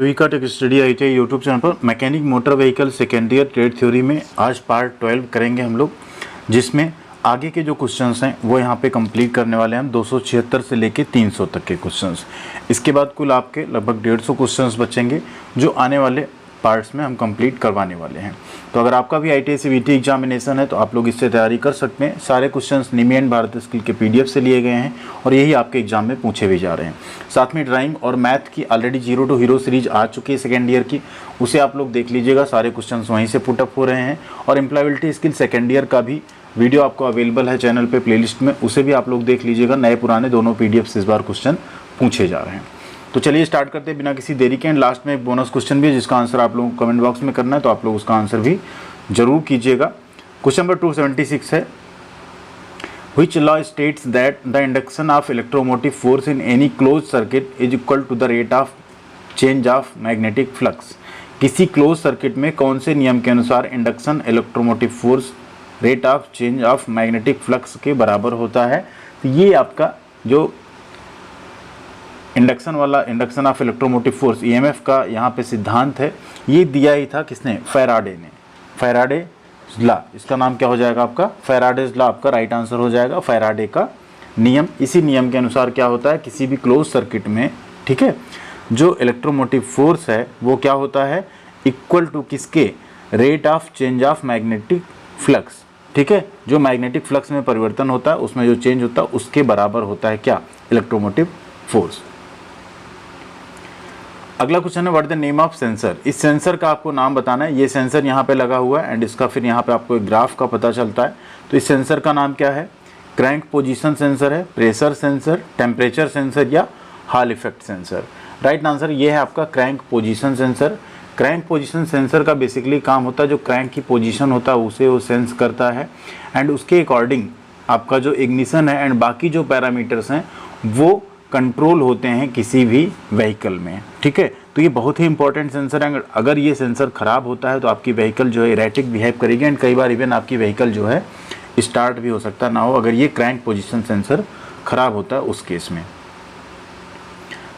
का tech study ITI YouTube channel पर mechanic motor vehicle second year trade theory में आज पार्ट 12 करेंगे हम लोग, जिसमें आगे के जो क्वेश्चंस हैं वो यहाँ पे कंप्लीट करने वाले हैं हम 276 से लेके 300 तक के क्वेश्चंस। इसके बाद कुल आपके लगभग 150 क्वेश्चंस बचेंगे जो आने वाले पार्ट्स में हम कंप्लीट करवाने वाले हैं। तो अगर आपका भी ITI CVT एग्जामिनेशन है तो आप लोग इससे तैयारी कर सकते हैं। सारे questions Nimi and Bharat skill के PDF से लिए गए हैं और यही आपके एग्जाम में पूछे भी जा रहे हैं। साथ में ड्राइंग और मैथ की ऑलरेडी 0 to हीरो सीरीज आ चुकी है सेकेंड ईयर की, उसे आप लोग देख लीजिएगा। सारे क्वेश्चंस वहीं से पुटअप हो रहे हैं। और एम्प्लॉयबिलिटी स्किल सेकेंड ईयर का भी वीडियो आपको अवेलेबल है चैनल पे प्लेलिस्ट में, उसे भी आप लोग देख लीजिएगा। नए पुराने दोनों PDF से इस बार क्वेश्चन पूछे जा रहे हैं। तो चलिए स्टार्ट करते हैं बिना किसी देरी के। एंड लास्ट में एक बोनस क्वेश्चन भी है जिसका आंसर आप लोगों को कमेंट बॉक्स में करना है, तो आप लोग उसका आंसर भी जरूर कीजिएगा। क्वेश्चन नंबर 276 है, Which law states that the induction of electromotive force in any closed circuit is equal to the rate of change of magnetic flux? किसी क्लोज सर्किट में कौन से नियम के अनुसार induction electromotive force rate of change of magnetic flux के बराबर होता है? तो ये आपका जो induction of electromotive force EMF का यहाँ पे सिद्धांत है, ये दिया ही था किसने? फैराडे ने। फैराडेज लॉ, इसका नाम क्या हो जाएगा आपका? फैराडेज लॉ आपका राइट आंसर हो जाएगा। फैराडे का नियम, इसी नियम के अनुसार क्या होता है किसी भी क्लोज सर्किट में, ठीक है, जो इलेक्ट्रोमोटिव फोर्स है वो क्या होता है? इक्वल टू किसके? Rate of change of magnetic flux, ठीक है, जो मैग्नेटिक फ्लक्स में परिवर्तन होता है उसमें जो चेंज होता है उसके बराबर होता है क्या? Electromotive force. अगला क्वेश्चन है, what the name of sensor? इस सेंसर का आपको नाम बताना है। ये सेंसर यहाँ पे लगा हुआ है एंड इसका फिर यहाँ पे आपको एक ग्राफ का पता चलता है। तो इस सेंसर का नाम क्या है? क्रैंक पोजीशन सेंसर है, प्रेशर सेंसर, टेम्परेचर सेंसर या hall effect sensor? Right answer ये है आपका crank position sensor. Crank position sensor का बेसिकली काम होता है जो क्रैंक की पोजीशन होता है उसे वो सेंस करता है एंड उसके अकॉर्डिंग आपका जो इग्निशन है एंड बाकी जो पैरामीटर्स हैं वो कंट्रोल होते हैं किसी भी व्हीकल में, ठीक है। तो ये बहुत ही इंपॉर्टेंट सेंसर है। अगर ये सेंसर ख़राब होता है तो आपकी व्हीकल जो है इरेटिक बिहेव करेगी एंड कई बार इवन आपकी व्हीकल जो है स्टार्ट भी हो सकता ना हो अगर ये क्रैंक पोजीशन सेंसर ख़राब होता है उस केस में।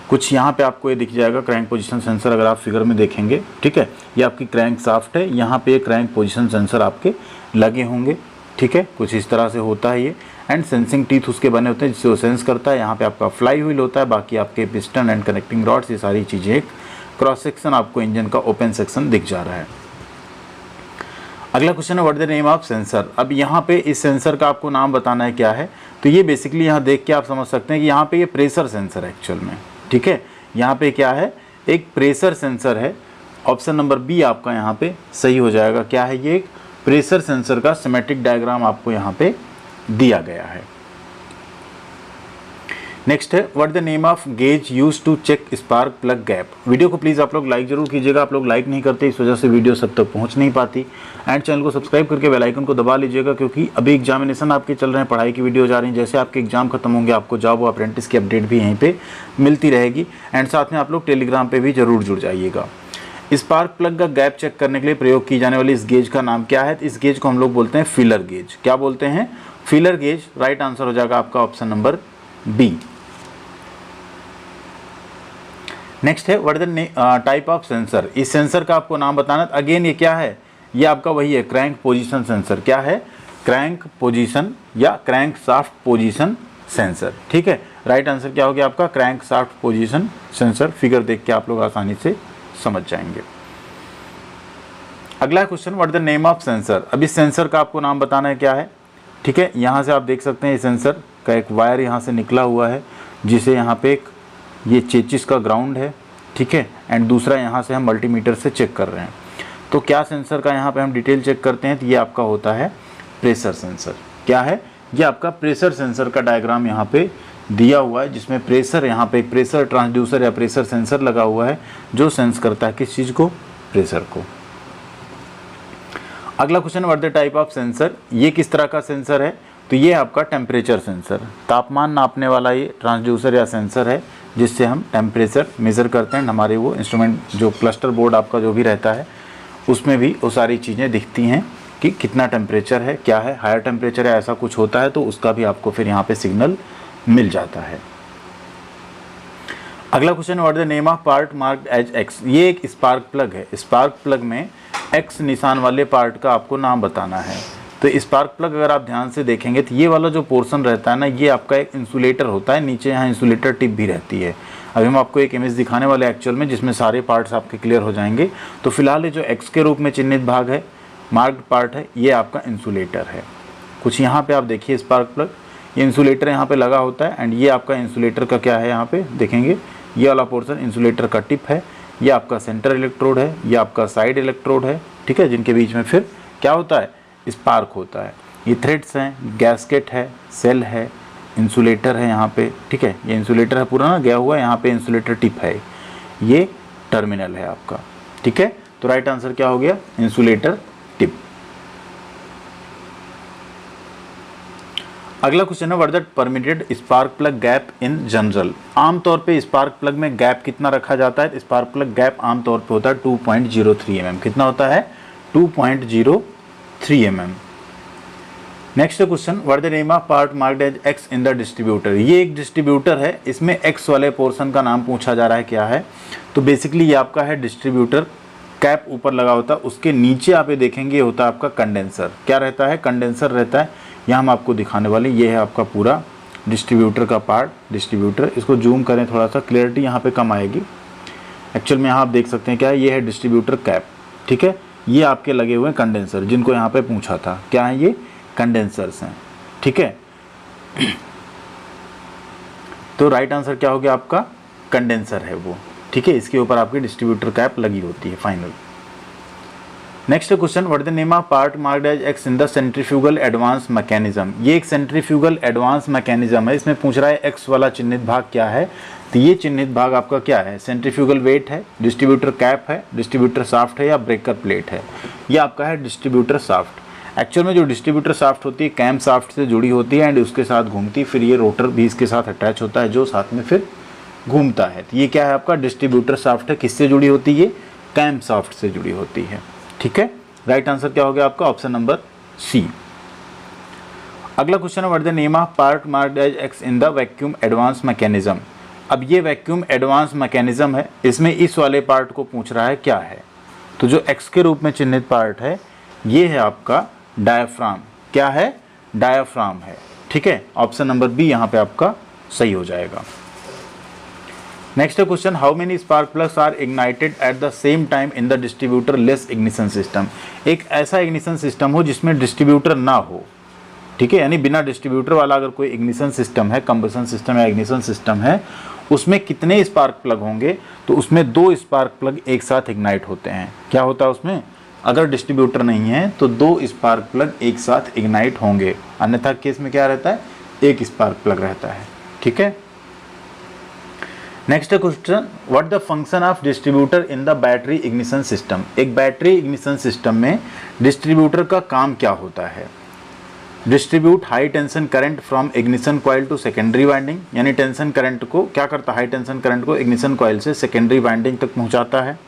कुछ यहाँ पे आपको ये दिख जाएगा क्रैंक पोजीशन सेंसर, अगर आप फिगर में देखेंगे, ठीक है। ये आपकी क्रैंक शाफ्ट है, यहाँ पे क्रैंक पोजीशन सेंसर आपके लगे होंगे, ठीक है। कुछ इस तरह से होता है ये एंड सेंसिंग टीथ उसके बने होते हैं जिससे वो सेंस करता है। यहाँ पे आपका फ्लाई व्हील होता है, बाकी आपके पिस्टन एंड कनेक्टिंग रॉड्स, ये सारी चीज़ें। एक क्रॉस सेक्शन आपको इंजन का ओपन सेक्शन दिख जा रहा है। अगला क्वेश्चन है, what the name of sensor? अब यहाँ पे इस सेंसर का आपको नाम बताना है क्या है। तो ये बेसिकली यहाँ देख के आप समझ सकते हैं कि यहाँ पे ये प्रेशर सेंसर है एक्चुअल में, ठीक है। यहाँ पे क्या है? एक प्रेशर सेंसर है। ऑप्शन नंबर बी आपका यहाँ पे सही हो जाएगा। क्या है ये? एक प्रेशर सेंसर का सिमेट्रिक डायग्राम आपको यहाँ पे दिया गया है। नेक्स्ट है, what the name of gauge use to check spark plug gap? Video को प्लीज़ आप लोग लाइक जरूर कीजिएगा। आप लोग लाइक नहीं करते, इस वजह से वीडियो सब तक पहुंच नहीं पाती। एंड चैनल को सब्सक्राइब करके बेल आइकन को दबा लीजिएगा क्योंकि अभी एग्जामिनेशन आपके चल रहे हैं, पढ़ाई की वीडियो जा रही है। जैसे आपके एग्जाम खत्म होंगे आपको जॉब और अप्रेंटिस की अपडेट भी यहीं पर मिलती रहेगी। एंड साथ में आप लोग टेलीग्राम पर भी जरूर जुड़ जाइएगा। स्पार्क प्लग का गैप चेक करने के लिए प्रयोग की जाने वाली इस गेज का नाम क्या है? तो इस गेज को हम लोग बोलते हैं फीलर गेज। क्या बोलते हैं? Feeler gauge. राइट आंसर हो जाएगा आपका ऑप्शन नंबर बी। नेक्स्ट है, what is the type of sensor? इस सेंसर का आपको नाम बताना। अगेन ये क्या है? ये आपका वही है क्रैंक पोजीशन सेंसर। क्या है? क्रैंक पोजीशन या क्रैंक शाफ्ट पोजीशन सेंसर, ठीक है। राइट आंसर क्या हो गया आपका? Crank shaft position sensor. Figure देख के आप लोग आसानी से समझ जाएंगे। अगला question, what the name of sensor? अब इस सेंसर का आपको नाम बताना है क्या है, ठीक है। यहाँ से आप देख सकते हैं इस सेंसर का एक वायर यहाँ से निकला हुआ है जिसे यहाँ पे एक ये चेचिस का ग्राउंड है, ठीक है। एंड दूसरा यहाँ से हम मल्टीमीटर से चेक कर रहे हैं। तो क्या सेंसर का यहाँ पे हम डिटेल चेक करते हैं तो ये आपका होता है प्रेशर सेंसर। क्या है? ये आपका प्रेशर सेंसर का डायग्राम यहाँ पे दिया हुआ है जिसमें प्रेशर, यहाँ पे एक प्रेशर ट्रांसड्यूसर या प्रेशर सेंसर लगा हुआ है जो सेंस करता है किस चीज़ को? प्रेशर को। अगला question, what the type of sensor? ये किस तरह का सेंसर है? तो ये आपका टेम्परेचर सेंसर, तापमान नापने वाला ये ट्रांसड्यूसर या सेंसर है जिससे हम टेम्परेचर मेज़र करते हैं। हमारे वो इंस्ट्रूमेंट जो क्लस्टर बोर्ड आपका जो भी रहता है उसमें भी वो सारी चीज़ें दिखती हैं कि कितना टेम्परेचर है, क्या है, हायर टेम्परेचर है, ऐसा कुछ होता है तो उसका भी आपको फिर यहाँ पे सिग्नल मिल जाता है। अगला question, what the name of part marked as x. ये एक स्पार्क प्लग है, स्पार्क प्लग में एक्स निशान वाले पार्ट का आपको नाम बताना है। तो स्पार्क प्लग अगर आप ध्यान से देखेंगे तो ये वाला जो पोर्शन रहता है ना, ये आपका एक इंसुलेटर होता है, नीचे यहाँ इंसुलेटर टिप भी रहती है। अभी हम आपको एक इमेज दिखाने वाले एक्चुअल में, जिसमें सारे पार्ट्स आपके क्लियर हो जाएंगे। तो फिलहाल ये जो एक्स के रूप में चिन्हित भाग है, मार्क्ड पार्ट है, ये आपका इंसुलेटर है। कुछ यहाँ पे आप देखिए स्पार्क प्लग, ये इंसुलेटर यहाँ पे लगा होता है एंड ये आपका इंसुलेटर का क्या है, यहाँ पे देखेंगे ये वाला पोर्शन इंसुलेटर का टिप है, ये आपका सेंटर इलेक्ट्रोड है, ये आपका साइड इलेक्ट्रोड है, ठीक है, जिनके बीच में फिर क्या होता है, स्पार्क होता है। ये थ्रेड्स हैं, गैस्केट है, सेल है, इंसुलेटर है यहाँ पे, ठीक है, ये इंसुलेटर है पूरा ना गया हुआ, यहाँ पे इंसुलेटर टिप है, ये टर्मिनल है आपका, ठीक है। तो राइट आंसर क्या हो गया, इंसुलेटर टिप। अगला क्वेश्चन है, what that permitted spark plug gap in general. आमतौर पे स्पार्क प्लग में गैप कितना रखा जाता है, स्पार्क प्लग गैप आमतौर पे होता है 2.03 mm। कितना होता है, 2.03 mm। Next question, what the name of part marked as x in the distributor. ये एक डिस्ट्रीब्यूटर है, इसमें एक्स वाले पोर्शन का नाम पूछा जा रहा है, क्या है। तो बेसिकली ये आपका है डिस्ट्रीब्यूटर, कैप ऊपर लगा होता है, उसके नीचे आप ये देखेंगे ये होता है आपका कंडेंसर। क्या रहता है, कंडेंसर रहता है। यहाँ हम आपको दिखाने वाले, ये है आपका पूरा डिस्ट्रीब्यूटर का पार्ट, डिस्ट्रीब्यूटर। इसको जूम करें थोड़ा सा, क्लियरिटी यहाँ पे कम आएगी। एक्चुअल में यहाँ आप देख सकते हैं क्या है, ये है डिस्ट्रीब्यूटर कैप, ठीक है। ये आपके लगे हुए हैं कंडेंसर, जिनको यहाँ पे पूछा था, क्या है, ये कंडेंसर्स हैं, ठीक है। तो राइट आंसर क्या हो गया आपका, कंडेंसर है वो, ठीक है। इसके ऊपर आपकी डिस्ट्रीब्यूटर कैप लगी होती है final. Next question, what the name of part marked as x in the centrifugal advance mechanism. ये एक सेंट्रीफ्यूगल एडवांस मैकेनिज्म है, इसमें पूछ रहा है एक्स वाला चिन्हित भाग क्या है। तो ये चिन्हित भाग आपका क्या है, सेंट्रीफ्यूगल वेट है, डिस्ट्रीब्यूटर कैप है, डिस्ट्रीब्यूटर शाफ्ट है या ब्रेकर प्लेट है। ये आपका है डिस्ट्रीब्यूटर शाफ्ट। एक्चुअल में जो डिस्ट्रीब्यूटर शाफ्ट होती है कैम शाफ्ट से जुड़ी होती है एंड उसके साथ घूमती, फिर ये रोटर भी इसके साथ अटैच होता है जो साथ में फिर घूमता है। तो ये क्या है आपका डिस्ट्रीब्यूटर शाफ्ट है, किससे जुड़ी होती है, कैम शाफ्ट से जुड़ी होती है, ठीक है। राइट आंसर क्या हो गया आपका, ऑप्शन नंबर सी। अगला क्वेश्चन है, what the name of part marked as x in the vacuum advance mechanism. अब ये वैक्यूम एडवांस मैकेनिज्म है, इसमें इस वाले पार्ट को पूछ रहा है क्या है। तो जो एक्स के रूप में चिन्हित पार्ट है ये है आपका डायाफ्राम। क्या है, डायाफ्राम है, ठीक है। ऑप्शन नंबर बी यहाँ पे आपका सही हो जाएगा। Next question, how many spark plugs are ignited at the same time in the distributor less ignition system. एक ऐसा इग्निशन सिस्टम हो जिसमें डिस्ट्रीब्यूटर ना हो, ठीक है, यानी बिना डिस्ट्रीब्यूटर वाला अगर कोई इग्निशन सिस्टम है, कंबशन सिस्टम या इग्निशन सिस्टम है, उसमें कितने स्पार्क प्लग होंगे। तो उसमें 2 स्पार्क प्लग एक साथ इग्नाइट होते हैं। क्या होता है उसमें, अगर डिस्ट्रीब्यूटर नहीं है तो 2 स्पार्क प्लग एक साथ इग्नाइट होंगे, अन्यथा केस में क्या रहता है, 1 स्पार्क प्लग रहता है, ठीक है। Next question, what the function of distributor in the battery ignition system. एक बैटरी इग्निशन सिस्टम में डिस्ट्रीब्यूटर का काम क्या होता है, distribute high tension current from ignition coil to secondary winding, यानी टेंशन करंट को क्या करता है, हाई टेंशन करंट को इग्निशन कॉइल से सेकेंडरी वाइंडिंग तक पहुंचाता है।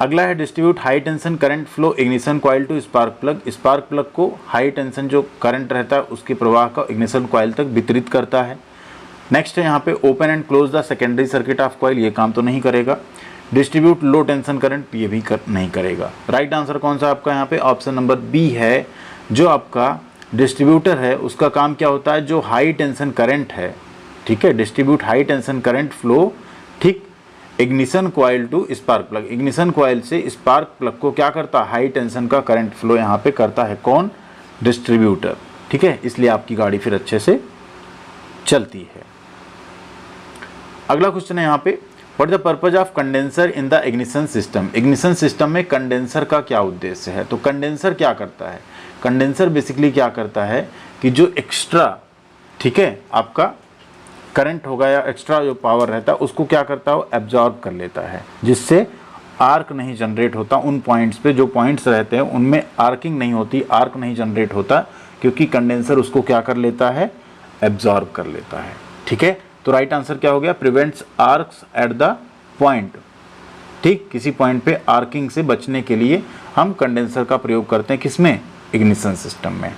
अगला है distribute high tension current flow ignition coil to spark plug. Spark plug को हाई टेंशन जो करंट रहता है उसके प्रवाह का इग्निशन कॉइल तक वितरित करता है। नेक्स्ट है यहाँ पे open and close the secondary circuit of coil, ये काम तो नहीं करेगा। डिस्ट्रीब्यूट लो टेंशन करंट, ये भी नहीं करेगा। राइट आंसर कौन सा आपका यहाँ पे, ऑप्शन नंबर बी है। जो आपका डिस्ट्रीब्यूटर है उसका काम क्या होता है, जो हाई टेंशन करंट है, ठीक है, distribute high tension current flow, ठीक, ignition coil to spark plug. Ignition coil से स्पार्क प्लग को क्या करता है, हाई टेंशन का करंट फ्लो यहाँ पे करता है कौन, डिस्ट्रीब्यूटर, ठीक है। इसलिए आपकी गाड़ी फिर अच्छे से चलती है। अगला क्वेश्चन है यहाँ पे, what the purpose of condenser in the ignition system. Ignition system में कंडेंसर का क्या उद्देश्य है। तो कंडेंसर क्या करता है, कंडेंसर बेसिकली क्या करता है कि जो एक्स्ट्रा, ठीक है, आपका करंट होगा या एक्स्ट्रा जो पावर रहता है उसको क्या करता है, वो एब्जॉर्ब कर लेता है, जिससे आर्क नहीं जनरेट होता उन पॉइंट्स पे। जो पॉइंट्स रहते हैं उनमें आर्किंग नहीं होती, आर्क नहीं जनरेट होता, क्योंकि कंडेंसर उसको क्या कर लेता है, एब्जॉर्ब कर लेता है, ठीक है। तो राइट आंसर क्या हो गया, prevents arcs at the point, ठीक, किसी पॉइंट पे आर्किंग से बचने के लिए हम कंडेंसर का प्रयोग करते हैं, किसमें, इग्निशन सिस्टम में।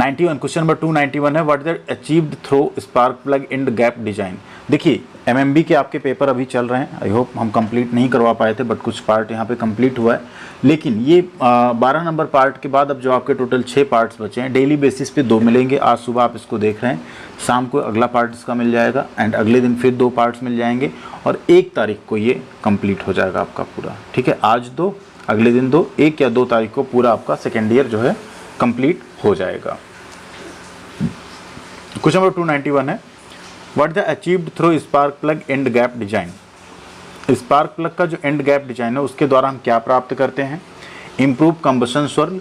91 क्वेश्चन नंबर 291 है, what is the achieved through spark plug and gap design. देखिए एमएमबी के आपके पेपर अभी चल रहे हैं, आई होप हम कंप्लीट नहीं करवा पाए थे, बट कुछ पार्ट यहाँ पे कंप्लीट हुआ है। लेकिन ये 12 नंबर पार्ट के बाद अब जो आपके टोटल 6 पार्ट्स बचे हैं, डेली बेसिस पे 2 मिलेंगे। आज सुबह आप इसको देख रहे हैं, शाम को अगला पार्ट इसका मिल जाएगा एंड अगले दिन फिर 2 पार्ट्स मिल जाएंगे और 1 तारीख को ये कंप्लीट हो जाएगा आपका पूरा। ठीक है, आज 2, अगले दिन 2, 1 या 2 तारीख को पूरा आपका सेकेंड ईयर जो है कंप्लीट हो जाएगा। क्वेश्चन नंबर 291 है, what the achieved through spark plug and gap design. Spark plug का जो एंड गैप डिजाइन है उसके द्वारा हम क्या प्राप्त करते हैं? Improve combustion swirl,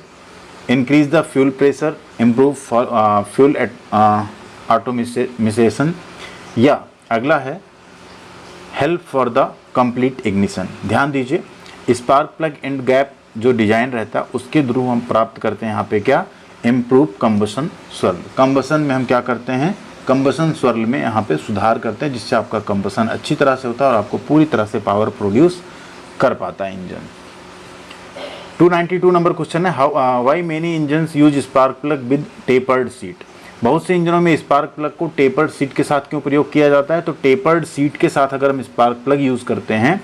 increase the fuel pressure, improve fuel atomisation, या अगला है help for the complete ignition. ध्यान दीजिए, स्पार्क प्लग एंड गैप जो डिजाइन रहता है उसके थ्रू हम प्राप्त करते हैं यहाँ पे क्या? Improve combustion swirl. कंबशन में हम क्या करते हैं? कंबशन स्वर्ल में यहाँ पे सुधार करते हैं, जिससे आपका कंबशन अच्छी तरह से होता है और आपको पूरी तरह से पावर प्रोड्यूस कर पाता है इंजन। 292 नंबर क्वेश्चन है, why many engines use spark plug with tapered seat. बहुत से इंजनों में स्पार्क प्लग को टेपर्ड सीट के साथ क्यों प्रयोग किया जाता है? तो टेपर्ड सीट के साथ अगर हम स्पार्क प्लग यूज़ करते हैं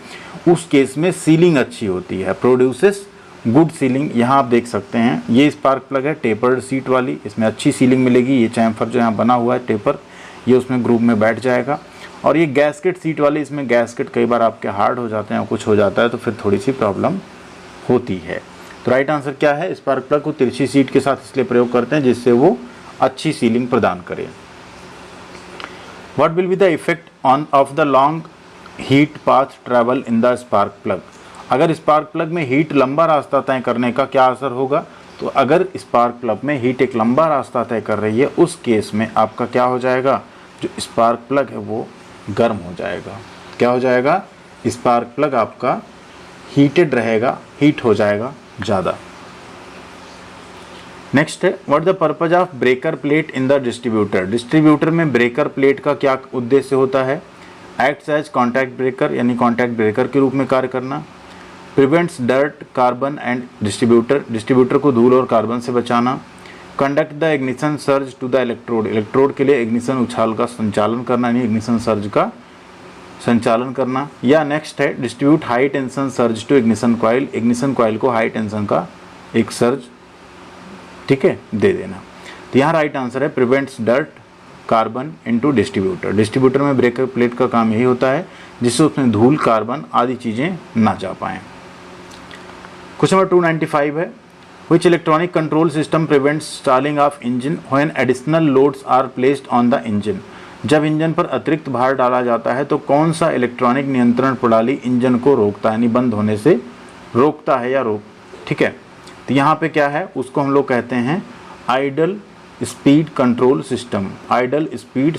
उस केस में सीलिंग अच्छी होती है, प्रोड्यूसेस गुड सीलिंग। यहाँ आप देख सकते हैं ये स्पार्क प्लग है टेपर्ड सीट वाली, इसमें अच्छी सीलिंग मिलेगी। ये चैम्फर जो यहाँ बना हुआ है टेपर, ये उसमें ग्रुप में बैठ जाएगा। और ये गैस्केट सीट वाली, इसमें गैस्केट कई बार आपके हार्ड हो जाते हैं, कुछ हो जाता है तो फिर थोड़ी सी प्रॉब्लम होती है। तो राइट आंसर क्या है? स्पार्क प्लग को तिरछी सीट के साथ इसलिए प्रयोग करते हैं जिससे वो अच्छी सीलिंग प्रदान करे। What will be the effect on off the long heat path travel in the spark plug. अगर स्पार्क प्लग में हीट लंबा रास्ता तय करने का क्या असर होगा? तो अगर स्पार्क प्लग में हीट एक लंबा रास्ता तय कर रही है उस केस में आपका क्या हो जाएगा? जो स्पार्क प्लग है वो गर्म हो जाएगा। क्या हो जाएगा? स्पार्क प्लग आपका हीटेड रहेगा, हीट हो जाएगा ज़्यादा। नेक्स्ट है, what the purpose of breaker plate in the distributor. Distributor में ब्रेकर प्लेट का क्या उद्देश्य होता है? एक्ट्स एज कॉन्टैक्ट ब्रेकर, यानी कॉन्टैक्ट ब्रेकर के रूप में कार्य करना। Prevents dirt carbon and distributor, distributor को धूल और कार्बन से बचाना। Conduct the ignition surge to the electrode, electrode के लिए इग्निशन उछाल का संचालन करना, यानी इग्निशन सर्ज का संचालन करना। या नेक्स्ट है, distribute high tension surge to ignition coil, ignition coil को हाई टेंशन का एक सर्ज, ठीक है, दे देना। तो यहाँ राइट आंसर है prevents dirt carbon into distributor. Distributor में ब्रेकर प्लेट का काम यही होता है जिससे उसमें धूल, कार्बन आदि चीज़ें ना जा पाएँ। क्वेश्चन नंबर 295 है, which electronic control system prevents stalling of engine when additional loads are placed on the engine. जब इंजन पर अतिरिक्त भार डाला जाता है तो कौन सा इलेक्ट्रॉनिक नियंत्रण प्रणाली इंजन को रोकता है, यानी बंद होने से रोकता है या ठीक है। तो यहाँ पे क्या है, उसको हम लोग कहते हैं idle speed control system, idle speed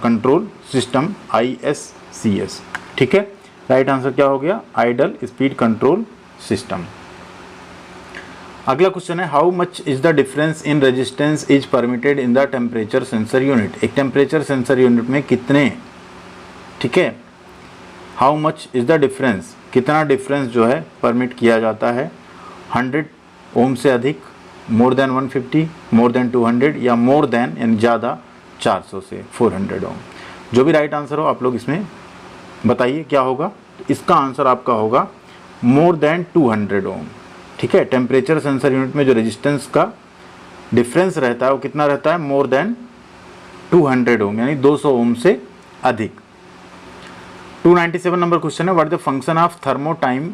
control system, ISCS। ठीक है, राइट आंसर क्या हो गया? Idle speed control system. अगला क्वेश्चन है, how much is the difference in resistance is permitted in the temperature sensor unit. एक टेम्परेचर सेंसर यूनिट में कितने, ठीक है, how much is the difference, कितना डिफरेंस जो है परमिट किया जाता है? 100 ओम से अधिक, मोर देन 150, मोर देन 200, या मोर देन यानी ज़्यादा 400 से 400 ओम। जो भी राइट आंसर हो आप लोग इसमें बताइए क्या होगा। इसका आंसर आपका होगा मोर देन 200 ओम। ठीक है, टेम्परेचर सेंसर यूनिट में जो रेजिस्टेंस का डिफरेंस रहता है वो कितना रहता है? मोर देन 200 ओम, यानी 200 ओम से अधिक। 297 नंबर क्वेश्चन है, what the function of thermo time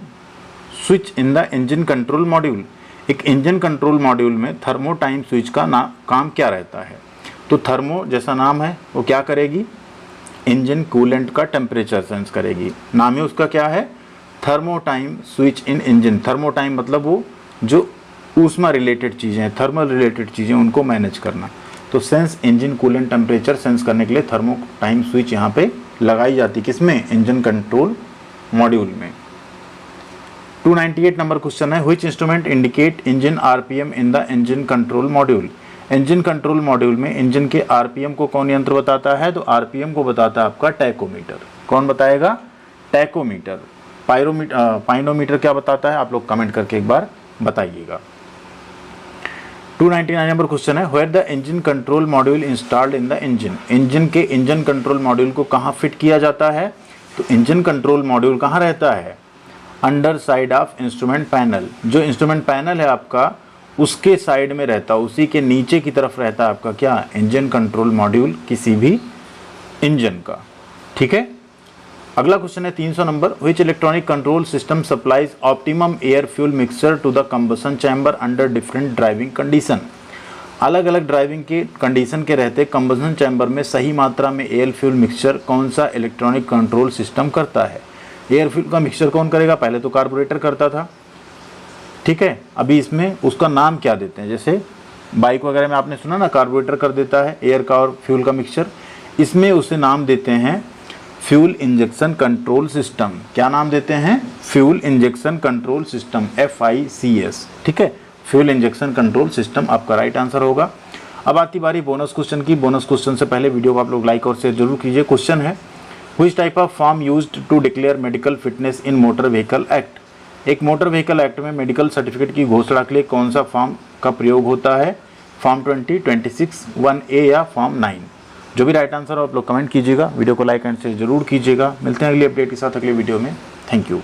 switch in the engine control module. एक इंजन कंट्रोल मॉड्यूल में थर्मो टाइम स्विच का काम क्या रहता है? तो थर्मो जैसा नाम है वो क्या करेगी? इंजन कूलेंट का टेम्परेचर सेंस करेगी। नाम ही उसका क्या है? Thermo time switch in engine. Thermo time मतलब वो जो ऊष्मा रिलेटेड चीज़ें हैं, थर्मल रिलेटेड चीज़ें, उनको मैनेज करना। तो sense engine coolant temperature sense करने के लिए थर्मो टाइम स्विच यहाँ पे लगाई जाती है। किसमें? इंजन कंट्रोल मॉड्यूल में। 298 नंबर क्वेश्चन है, which instrument indicate engine RPM in the engine control module. Engine control module में इंजन के RPM को कौन यंत्र बताता है? तो RPM को बताता है आपका टैकोमीटर। कौन बताएगा? टैकोमीटर। पाइनोमीटर क्या बताता है? आप लोग कमेंट करके एक बार बताइएगा। 299 नंबर क्वेश्चन है, where the engine control module installed in the engine. Engine के इंजन कंट्रोल मॉड्यूल को कहाँ फिट किया जाता है? तो इंजन कंट्रोल मॉड्यूल कहाँ रहता है? Under side of instrument panel. जो इंस्ट्रूमेंट पैनल है आपका उसके साइड में रहता है, उसी के नीचे की तरफ रहता है आपका क्या? इंजन कंट्रोल मॉड्यूल किसी भी इंजन का। ठीक है, अगला क्वेश्चन है 300 number, which electronic control system supplies optimum air fuel mixture to the combustion chamber under different driving condition. अलग अलग ड्राइविंग के कंडीशन के रहते कंबसन चैम्बर में सही मात्रा में एयर फ्यूल मिक्सचर कौन सा इलेक्ट्रॉनिक कंट्रोल सिस्टम करता है? एयर फ्यूल का मिक्सचर कौन करेगा? पहले तो कार्बोरेटर करता था, ठीक है, अभी इसमें उसका नाम क्या देते हैं? जैसे बाइक वगैरह में आपने सुना ना, कार्बोरेटर कर देता है एयर का और फ्यूल का मिक्सचर, इसमें उसे नाम देते हैं फ्यूल इंजेक्शन कंट्रोल सिस्टम। क्या नाम देते हैं? Fuel injection control system, FICS। ठीक है, फ्यूल इंजेक्शन कंट्रोल सिस्टम आपका राइट आंसर होगा। अब आती बारी बोनस क्वेश्चन की। बोनस क्वेश्चन से पहले वीडियो को आप लोग लाइक और शेयर जरूर कीजिए। क्वेश्चन है, which type of form used to declare medical fitness in motor vehicle act. एक मोटर व्हीकल एक्ट में मेडिकल सर्टिफिकेट की घोषणा के लिए कौन सा फॉर्म का प्रयोग होता है? फॉर्म 20, 26, 1A या फॉर्म 9। जो भी राइट आंसर हो आप लोग कमेंट कीजिएगा। वीडियो को लाइक एंड शेयर जरूर कीजिएगा। मिलते हैं अगली अपडेट के साथ अगले वीडियो में। Thank you.